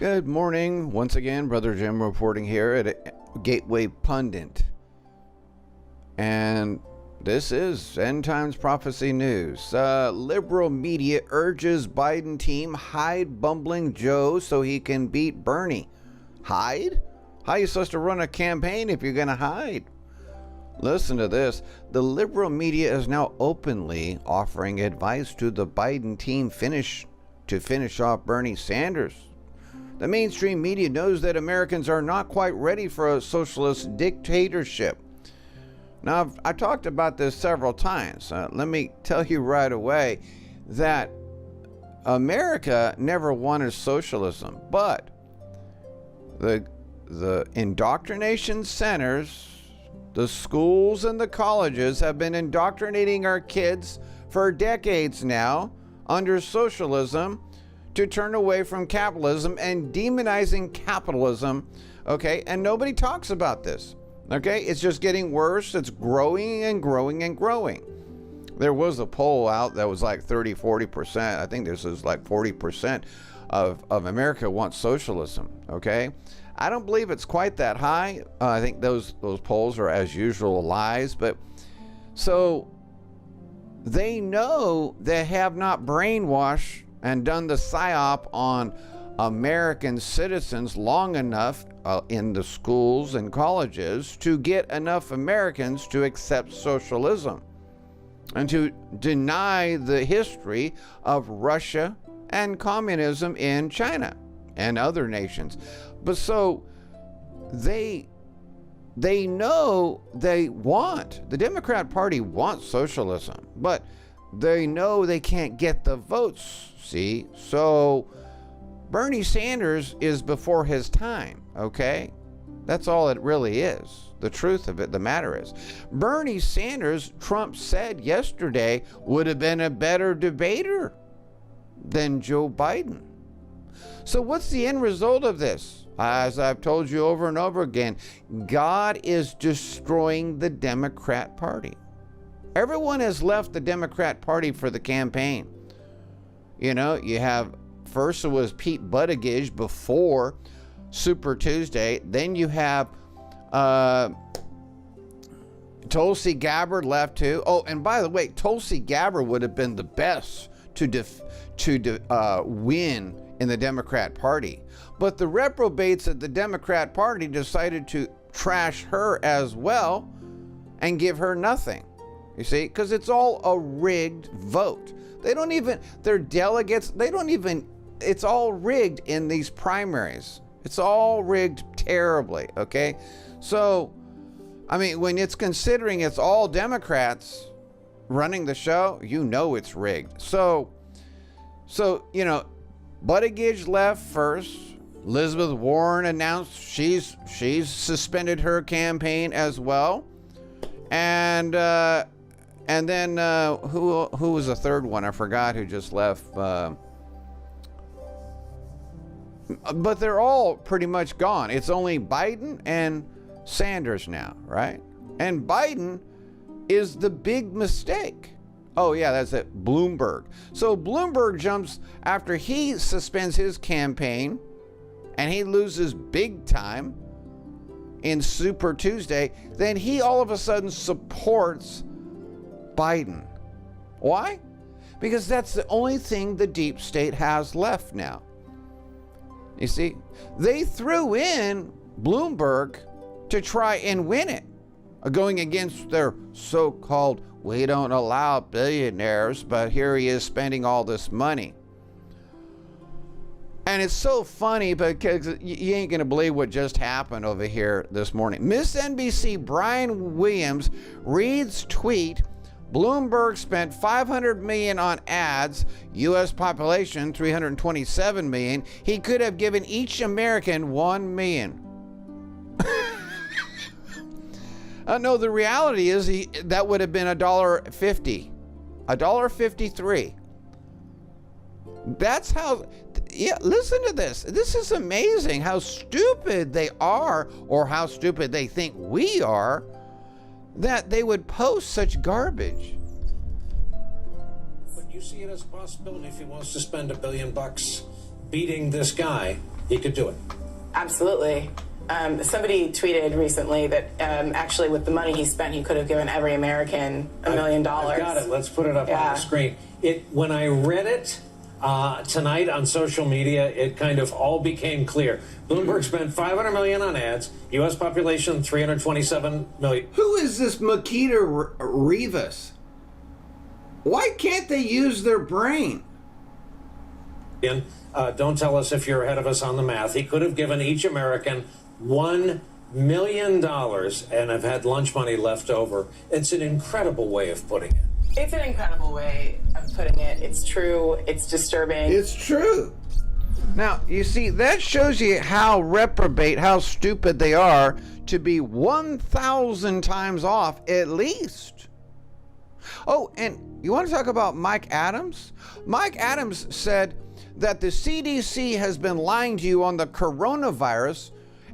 Good morning. Once again, Brother Jim reporting here at Gateway Pundit. And this is End Times Prophecy News. Liberal media urges Biden team hide bumbling Joe so he can beat Bernie. Hide? How are you supposed to run a campaign if you're going to hide? Listen to this. The liberal media is now openly offering advice to the Biden team to finish off Bernie Sanders. The mainstream media knows that Americans are not quite ready for a socialist dictatorship. Now, I've talked about this several times. Let me tell you right away that America never wanted socialism, but the indoctrination centers, the schools and the colleges have been indoctrinating our kids for decades now under socialism to turn away from capitalism and demonizing capitalism, okay? And nobody talks about this, okay? It's just getting worse. It's growing and growing and growing. There was a poll out that was like 30-40%. I think this is like 40% of America wants socialism, okay? I don't believe it's quite that high. I think those polls are, as usual, lies. But so they know they have not brainwashed and done the psyop on American citizens long enough in the schools and colleges to get enough Americans to accept socialism and to deny the history of Russia and communism in China and other nations. But so they know the Democrat Party wants socialism, but they know they can't get the votes, see? So Bernie Sanders is before his time, okay? That's all it really is. The truth of it, the matter is. Bernie Sanders, Trump said yesterday, would have been a better debater than Joe Biden. So what's the end result of this? As I've told you over and over again, God is destroying the Democrat Party. Everyone has left the Democrat Party for the campaign. You know, you have, first it was Pete Buttigieg before Super Tuesday. Then you have Tulsi Gabbard left too. Oh, and by the way, Tulsi Gabbard would have been the best to win in the Democrat Party. But the reprobates of the Democrat Party decided to trash her as well and give her nothing. You see, because it's all a rigged vote. They don't even, their delegates, it's all rigged in these primaries. It's all rigged terribly, okay? So, I mean, when it's considering it's all Democrats running the show, you know it's rigged. So you know, Buttigieg left first. Elizabeth Warren announced she's suspended her campaign as well. And then who was the third one? I forgot who just left. But they're all pretty much gone. It's only Biden and Sanders now, right? And Biden is the big mistake. Oh yeah, that's it, Bloomberg. So Bloomberg jumps after he suspends his campaign and he loses big time in Super Tuesday, then he all of a sudden supports Biden. Why? Because that's the only thing the deep state has left now. You see, they threw in Bloomberg to try and win it, going against their so-called, we don't allow billionaires, but here he is spending all this money. And it's so funny because you ain't going to believe what just happened over here this morning. Miss NBC Brian Williams reads tweet, Bloomberg spent $500 million on ads, U.S. population 327 million. He could have given each American $1 million. No, the reality is that would have been $1.50, $1.53. That's how, yeah, listen to this. This is amazing how stupid they are, or how stupid they think we are, that they would post such garbage. But you see it as a possibility if he wants to spend $1 billion beating this guy. he could do it. Absolutely. Somebody tweeted recently that actually with the money he spent, he could have given every American $1 million. I've got it. Let's put it up on the screen. When I read it tonight on social media, it kind of all became clear. Bloomberg spent $500 million on ads. U.S. population 327 million. Who is this Makita Rivas? Why can't they use their brain? Don't tell us if you're ahead of us on the math. He could have given each American $1 million and have had lunch money left over. It's an incredible way of putting it. It's an incredible way of putting it. It's true. It's disturbing. It's true. Now, you see, that shows you how reprobate, how stupid they are to be 1,000 times off at least. Oh, and you want to talk about Mike Adams? Mike Adams said that the CDC has been lying to you on the coronavirus,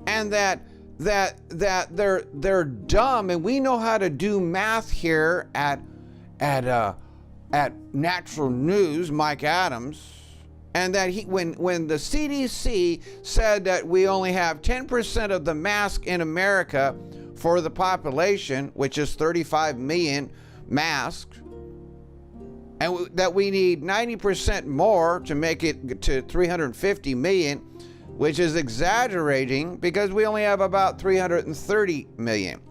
and that they're dumb, and we know how to do math here at Natural News, Mike Adams, and that when the CDC said that we only have 10% of the mask in America for the population, which is 35 million masks, and that we need 90% more to make it to 350 million, which is exaggerating because we only have about 330 million.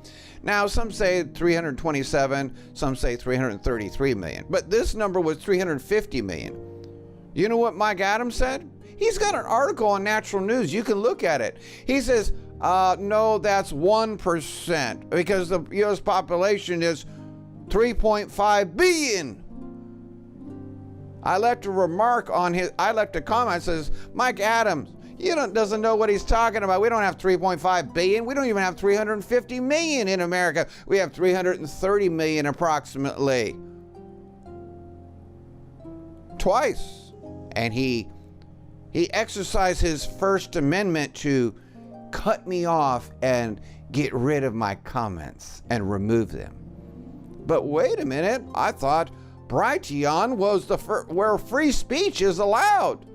Now, some say 327, some say 333 million, but this number was 350 million. You know what Mike Adams said? He's got an article on Natural News. You can look at it. He says, no, that's 1% because the U.S. population is 3.5 billion. I left a comment that says, Mike Adams, doesn't know what he's talking about. We don't have 3.5 billion. We don't even have 350 million in America. We have 330 million approximately. Twice. And he exercised his First Amendment to cut me off and get rid of my comments and remove them. But wait a minute, I thought Brighteon was where free speech is allowed.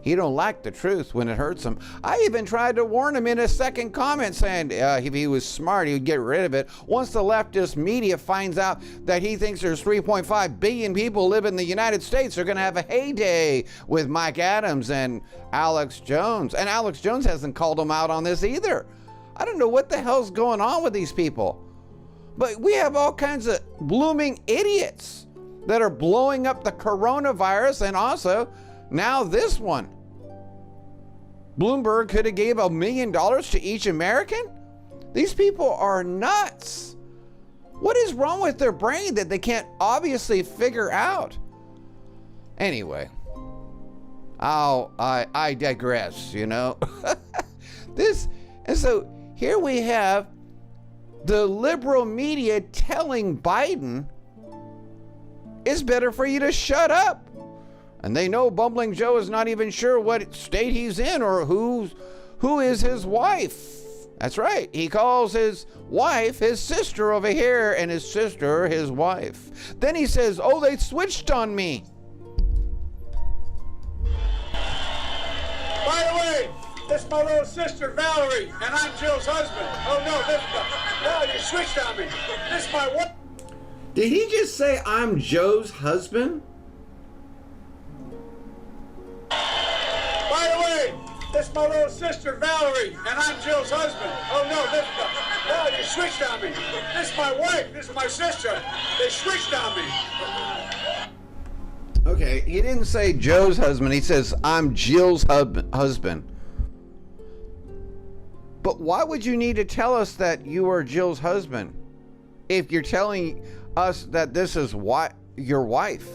He don't like the truth when it hurts him. I even tried to warn him in a second comment saying if he was smart, he would get rid of it. Once the leftist media finds out that he thinks there's 3.5 billion people live in the United States, they're going to have a heyday with Mike Adams and Alex Jones. And Alex Jones hasn't called him out on this either. I don't know what the hell's going on with these people. But we have all kinds of blooming idiots that are blowing up the coronavirus, and also now this one. Bloomberg could have gave $1 million to each American? These people are nuts. What is wrong with their brain that they can't obviously figure out? Anyway, I digress, And so here we have the liberal media telling Biden it's better for you to shut up. And they know Bumbling Joe is not even sure what state he's in or who is his wife. That's right. He calls his wife his sister over here and his sister his wife. Then he says, oh, they switched on me. By the way, this is my little sister, Valerie, and I'm Jill's husband. Oh, no, you switched on me. This is my wife. Did he just say I'm Joe's husband? By the way, this is my little sister, Valerie, and I'm Jill's husband. Oh, no, you switched on me. This is my wife. This is my sister. They switched on me. Okay, he didn't say Joe's husband. He says, I'm Jill's husband. But why would you need to tell us that you are Jill's husband if you're telling us that this is your wife?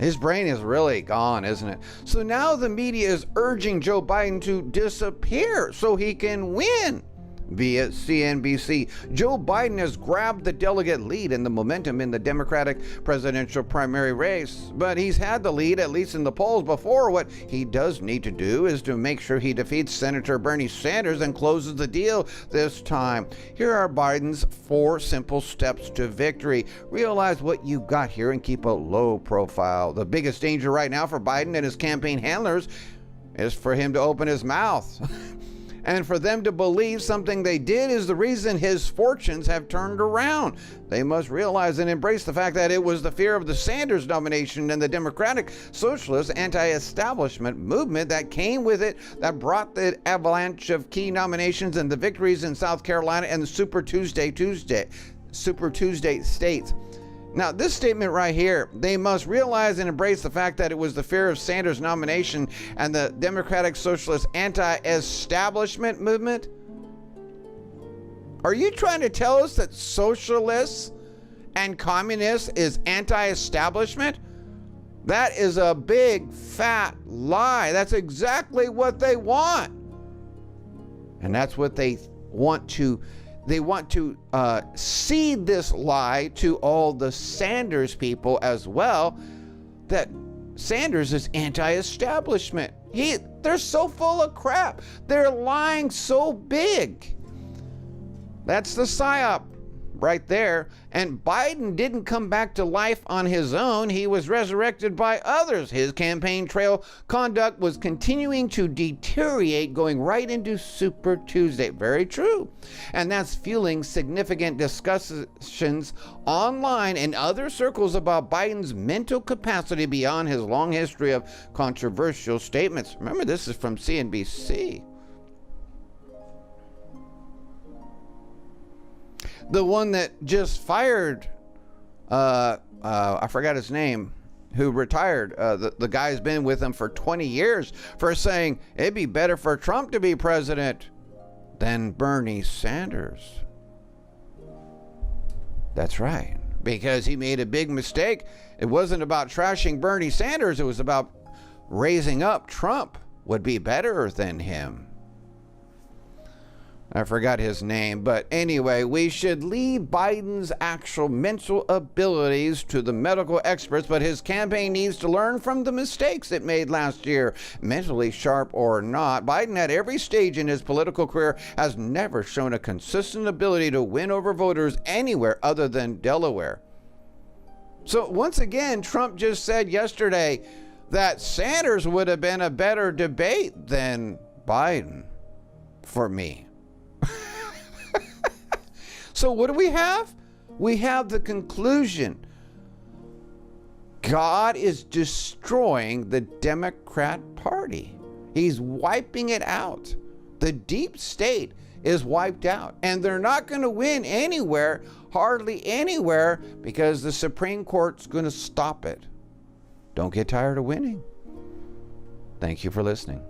His brain is really gone, isn't it? So now the media is urging Joe Biden to disappear so he can win. via CNBC. Joe Biden has grabbed the delegate lead and the momentum in the Democratic presidential primary race, but he's had the lead, at least in the polls, before. What he does need to do is to make sure he defeats Senator Bernie Sanders and closes the deal this time. Here are Biden's 4 simple steps to victory. Realize what you got here and keep a low profile. The biggest danger right now for Biden and his campaign handlers is for him to open his mouth. And for them to believe something they did is the reason his fortunes have turned around. They must realize and embrace the fact that it was the fear of the Sanders nomination and the Democratic Socialist anti-establishment movement that came with it that brought the avalanche of key nominations and the victories in South Carolina and the Super Tuesday states. Now, this statement right here, they must realize and embrace the fact that it was the fear of Sanders' nomination and the Democratic Socialist anti-establishment movement. Are you trying to tell us that socialists and communists is anti-establishment? That is a big, fat lie. That's exactly what they want. And that's what they want to seed this lie to all the Sanders people as well, that Sanders is anti-establishment. They're so full of crap. They're lying so big. That's the psyop right there. And Biden didn't come back to life on his own. He was resurrected by others. His campaign trail conduct was continuing to deteriorate, going right into Super Tuesday. Very true. And that's fueling significant discussions online and other circles about Biden's mental capacity beyond his long history of controversial statements. Remember, this is from CNBC. The one that just fired, I forgot his name, who retired. The guy's been with him for 20 years for saying it'd be better for Trump to be president than Bernie Sanders. That's right, because he made a big mistake. It wasn't about trashing Bernie Sanders. It was about raising up Trump would be better than him. I forgot his name, but anyway, we should leave Biden's actual mental abilities to the medical experts, but his campaign needs to learn from the mistakes it made last year, mentally sharp or not. Biden, at every stage in his political career, has never shown a consistent ability to win over voters anywhere other than Delaware. So once again, Trump just said yesterday that Sanders would have been a better debate than Biden for me. So what do we have? We have the conclusion. God is destroying the Democrat Party. He's wiping it out. The deep state is wiped out. And they're not going to win anywhere, hardly anywhere, because the Supreme Court's going to stop it. Don't get tired of winning. Thank you for listening.